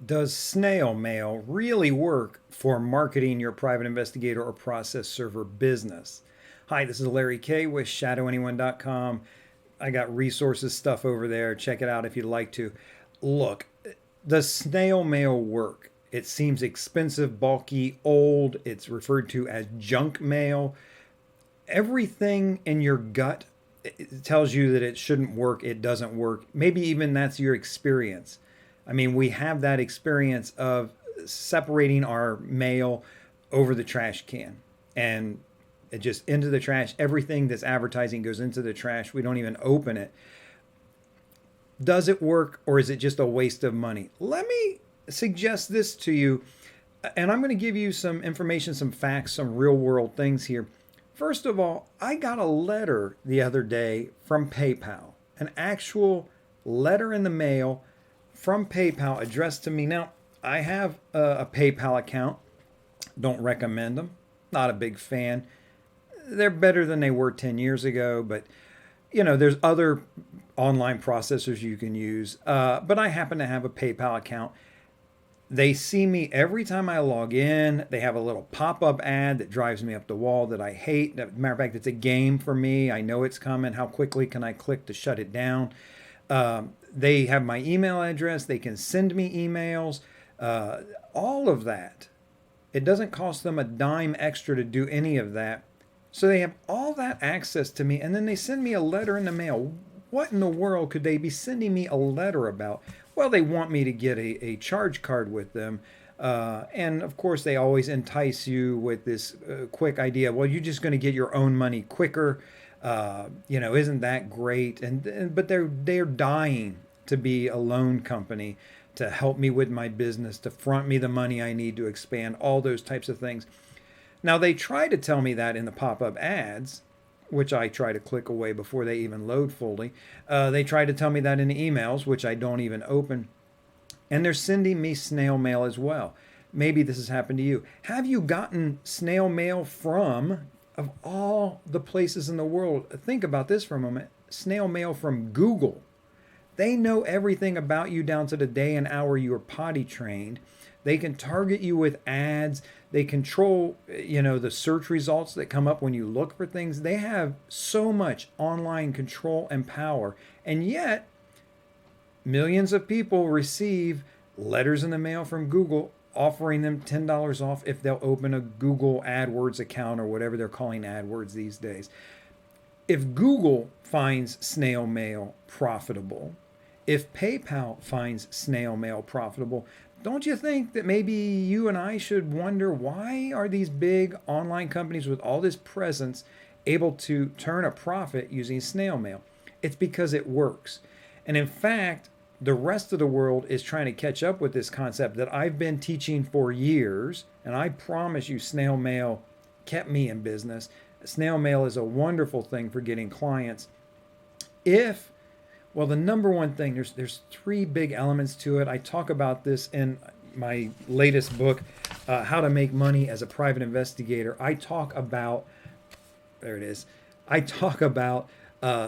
Does snail mail really work for marketing your private investigator or process server business? Hi, this is Larry Kaye with shadowanyone.com. I got resources stuff over there. Check it out if you'd like to. Look, does snail mail work? It seems expensive, bulky, old. It's referred to as junk mail. Everything in your gut tells you that it shouldn't work, it doesn't work. Maybe even that's your experience. I mean, we have that experience of separating our mail over the trash can and it just into the trash. Everything that's advertising goes into the trash. We don't even open it. Does it work or is it just a waste of money? Let me suggest this to you, and I'm going to give you some information, some facts, some real world things here. First of all, I got a letter the other day from PayPal, an actual letter in the mail from PayPal addressed to me. Now, I have a PayPal account. Don't recommend them. Not a big fan. They're better than they were 10 years ago, but there's other online processors you can use. But I happen to have a PayPal account. They see me every time I log in. They have a little pop up ad that drives me up the wall that I hate. Matter of fact, it's a game for me. I know it's coming. How quickly can I click to shut it down? They have my email address. They can send me emails. All of that. It doesn't cost them a dime extra to do any of that. So they have all that access to me. And then they send me a letter in the mail. What in the world could they be sending me a letter about? Well, they want me to get a charge card with them. And of course, they always entice you with this quick idea. Well, you're just going to get your own money quicker. Isn't that great? But they're dying to be a loan company to help me with my business, to front me the money I need to expand, all those types of things. Now, they try to tell me that in the pop up ads, which I try to click away before they even load fully. They try to tell me that in emails, which I don't even open. And they're sending me snail mail as well. Maybe this has happened to you. Have you gotten snail mail from, of all the places in the world, think about this for a moment, snail mail from Google? They know everything about you down to the day and hour you are potty trained. They can target you with ads. They control, the search results that come up when you look for things. They have so much online control and power. And yet, millions of people receive letters in the mail from Google offering them $10 off if they'll open a Google AdWords account or whatever they're calling AdWords these days. If Google finds snail mail profitable, if PayPal finds snail mail profitable, don't you think that maybe you and I should wonder, why are these big online companies with all this presence able to turn a profit using snail mail? It's because it works. And in fact, the rest of the world is trying to catch up with this concept that I've been teaching for years. And I promise you, snail mail kept me in business. Snail mail is a wonderful thing for getting clients. The number one thing, there's three big elements to it. I talk about this in my latest book, How to Make Money as a Private Investigator. I talk about, there it is. I talk about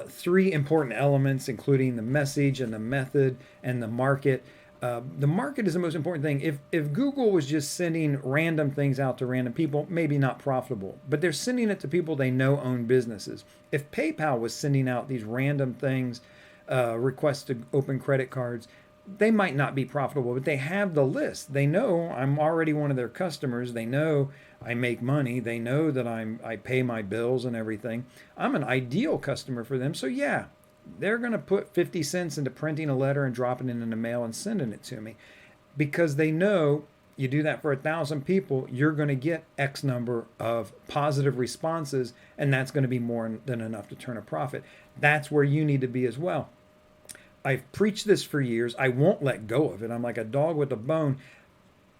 three important elements, including the message and the method and the market. The market is the most important thing. If Google was just sending random things out to random people, maybe not profitable, but they're sending it to people they know own businesses. If PayPal was sending out these random things, requests to open credit cards, they might not be profitable, but they have the list. They know I'm already one of their customers. They know I make money. They know that I pay my bills and everything. I'm an ideal customer for them. So yeah, they're going to put 50 cents into printing a letter and dropping it in the mail and sending it to me, because they know you do that for 1,000 people, you're going to get X number of positive responses, and that's going to be more than enough to turn a profit. That's where you need to be as well. I've preached this for years. I won't let go of it. I'm like a dog with a bone.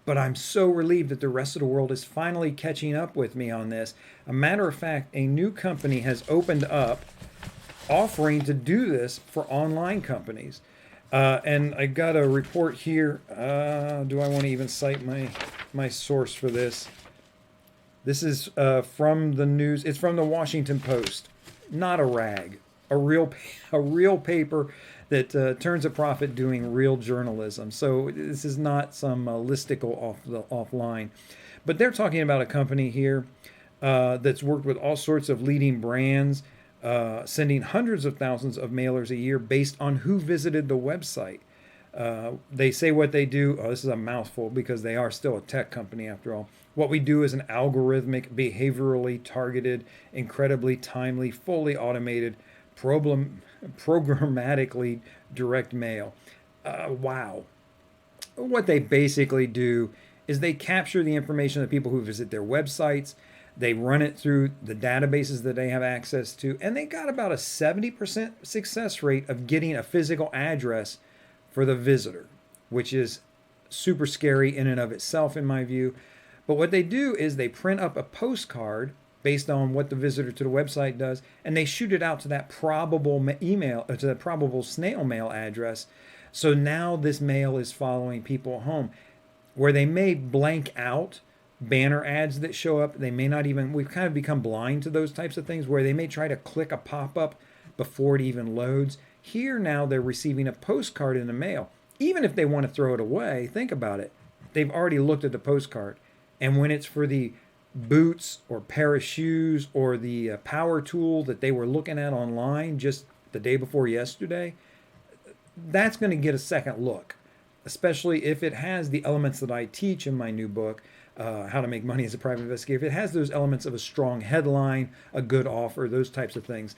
But I'm so relieved that the rest of the world is finally catching up with me on this. A matter of fact, a new company has opened up offering to do this for online companies. And I got a report here. Do I want to even cite my source for this? This is from the news. It's from the Washington Post. Not a rag. A real paper that turns a profit doing real journalism. So this is not some listicle offline. But they're talking about a company here that's worked with all sorts of leading brands, sending hundreds of thousands of mailers a year based on who visited the website. They say what they do. Oh, this is a mouthful because they are still a tech company after all. What we do is an algorithmic, behaviorally targeted, incredibly timely, fully automated, programmatically direct mail. Wow. What they basically do is they capture the information of the people who visit their websites. They run it through the databases that they have access to, and they got about a 70% success rate of getting a physical address for the visitor, which is super scary in and of itself, in my view. But what they do is they print up a postcard based on what the visitor to the website does, and they shoot it out to that probable email, to that probable snail mail address. So now this mail is following people home, where they may blank out banner ads that show up. They may not even, we've kind of become blind to those types of things where they may try to click a pop-up before it even loads. Here now they're receiving a postcard in the mail. Even if they want to throw it away, think about it. They've already looked at the postcard. And when it's for the boots or pair of shoes or the power tool that they were looking at online just the day before yesterday, that's going to get a second look, especially if it has the elements that I teach in my new book, How to Make Money as a Private Investigator. If it has those elements of a strong headline, a good offer, those types of things.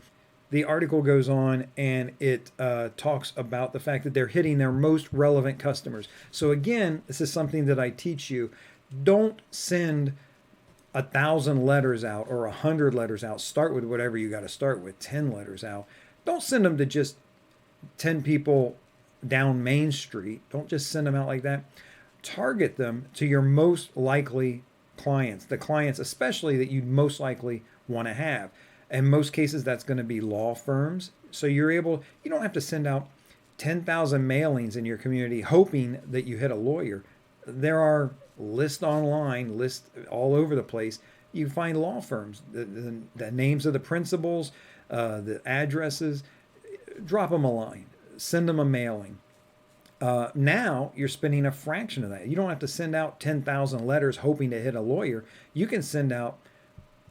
The article goes on and it talks about the fact that they're hitting their most relevant customers. So again, this is something that I teach you. Don't send 1,000 letters out or 100 letters out. Start with whatever you got to start with, 10 letters out. Don't send them to just 10 people down Main Street. Don't just send them out like that. Target them to your most likely clients, the clients especially that you'd most likely want to have. In most cases, that's going to be law firms. So you don't have to send out 10,000 mailings in your community hoping that you hit a lawyer. There are lists online, lists all over the place. You find law firms, the names of the principals, the addresses. Drop them a line, send them a mailing. Now you're spending a fraction of that. You don't have to send out 10,000 letters hoping to hit a lawyer. You can send out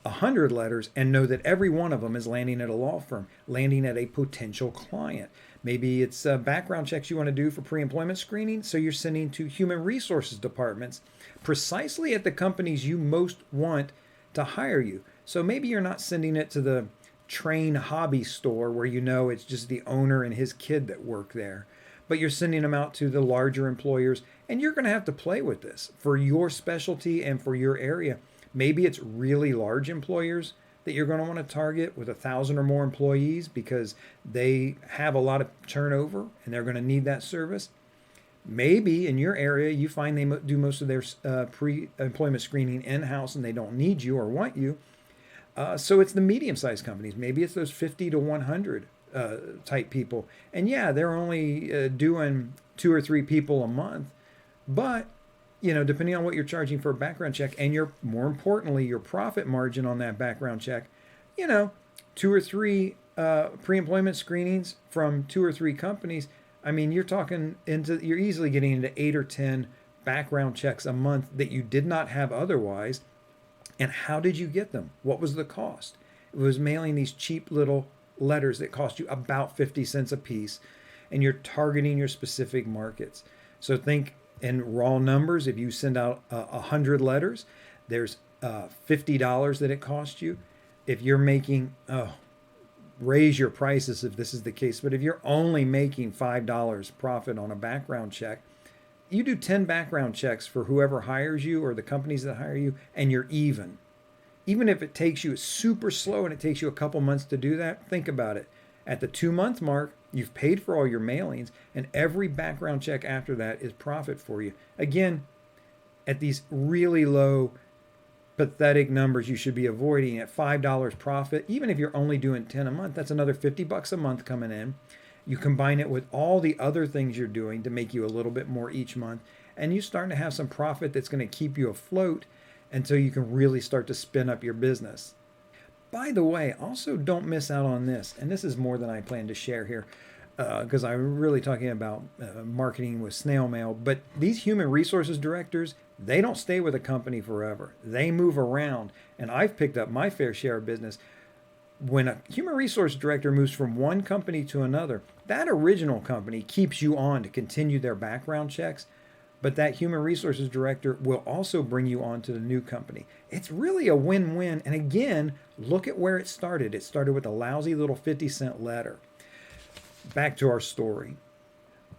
100 letters and know that every one of them is landing at a law firm, landing at a potential client. Maybe it's background checks you want to do for pre-employment screening, so you're sending to human resources departments precisely at the companies you most want to hire you. So maybe you're not sending it to the Train hobby store where you know it's just the owner and his kid that work there, but you're sending them out to the larger employers, and you're going to have to play with this for your specialty and for your area. Maybe it's really large employers that you're going to want to target with 1,000 or more employees because they have a lot of turnover and they're going to need that service. Maybe in your area you find they do most of their pre-employment screening in-house and they don't need you or want you. So it's the medium-sized companies. Maybe it's those 50 to 100 type people. And yeah, they're only doing 2 or 3 people a month, but depending on what you're charging for a background check and more importantly, your profit margin on that background check, 2 or 3 pre-employment screenings from 2 or 3 companies. I mean, you're easily getting into 8 or 10 background checks a month that you did not have otherwise. And how did you get them? What was the cost? It was mailing these cheap little letters that cost you about 50 cents a piece, and you're targeting your specific markets. So think in raw numbers. If you send out 100 letters, there's $50 that it costs you. If you're making, raise your prices if this is the case, but if you're only making $5 profit on a background check, you do 10 background checks for whoever hires you or the companies that hire you, and you're even. Even if it takes you, it's super slow and it takes you a couple months to do that, think about it. At the 2-month mark, you've paid for all your mailings, and every background check after that is profit for you. Again, at these really low, pathetic numbers you should be avoiding, at $5 profit, even if you're only doing 10 a month, that's another $50 a month coming in. You combine it with all the other things you're doing to make you a little bit more each month, and you're starting to have some profit that's going to keep you afloat until you can really start to spin up your business. By the way, also don't miss out on this, and this is more than I plan to share here. because I'm really talking about marketing with snail mail. But these human resources directors, they don't stay with a company forever. They move around. And I've picked up my fair share of business. When a human resource director moves from one company to another, that original company keeps you on to continue their background checks, but that human resources director will also bring you on to the new company. It's really a win-win. And again, look at where it started. It started with a lousy little 50-cent letter. Back to our story.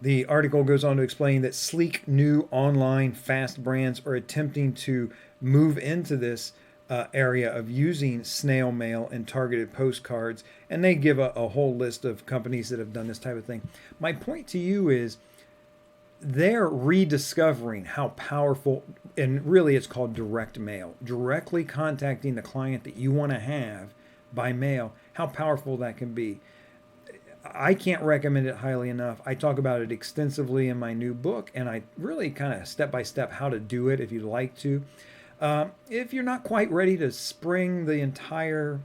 The article goes on to explain that sleek, new, online, fast brands are attempting to move into this area of using snail mail and targeted postcards. And they give a whole list of companies that have done this type of thing. My point to you is they're rediscovering how powerful, and really it's called direct mail, directly contacting the client that you want to have by mail, how powerful that can be. I can't recommend it highly enough. I talk about it extensively in my new book, and I really kind of step by step how to do it if you'd like to. If you're not quite ready to spring the entire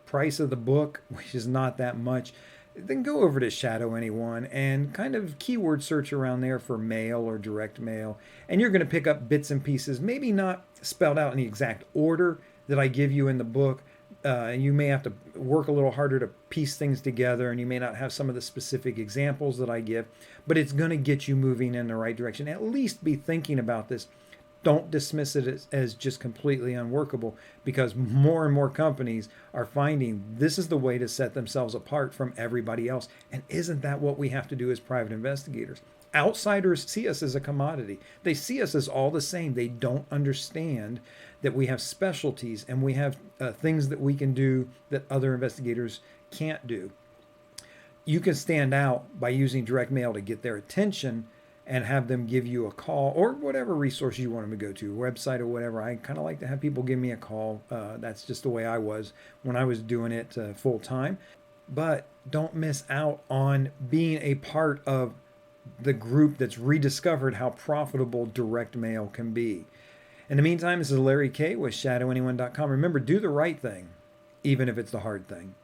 price of the book, which is not that much, then go over to Shadow Anyone and kind of keyword search around there for mail or direct mail. And you're going to pick up bits and pieces, maybe not spelled out in the exact order that I give you in the book. You may have to work a little harder to piece things together, and you may not have some of the specific examples that I give, but it's going to get you moving in the right direction. At least be thinking about this. Don't dismiss it as just completely unworkable, because more and more companies are finding this is the way to set themselves apart from everybody else. And isn't that what we have to do as private investigators? Outsiders see us as a commodity. They see us as all the same. They don't understand that we have specialties and we have things that we can do that other investigators can't do. You can stand out by using direct mail to get their attention and have them give you a call, or whatever resource you want them to go to, website or whatever. I kind of like to have people give me a call. That's just the way I was when I was doing it full time. But don't miss out on being a part of the group that's rediscovered how profitable direct mail can be. In the meantime, this is Larry Kaye with ShadowAnyone.com. Remember, do the right thing, even if it's the hard thing.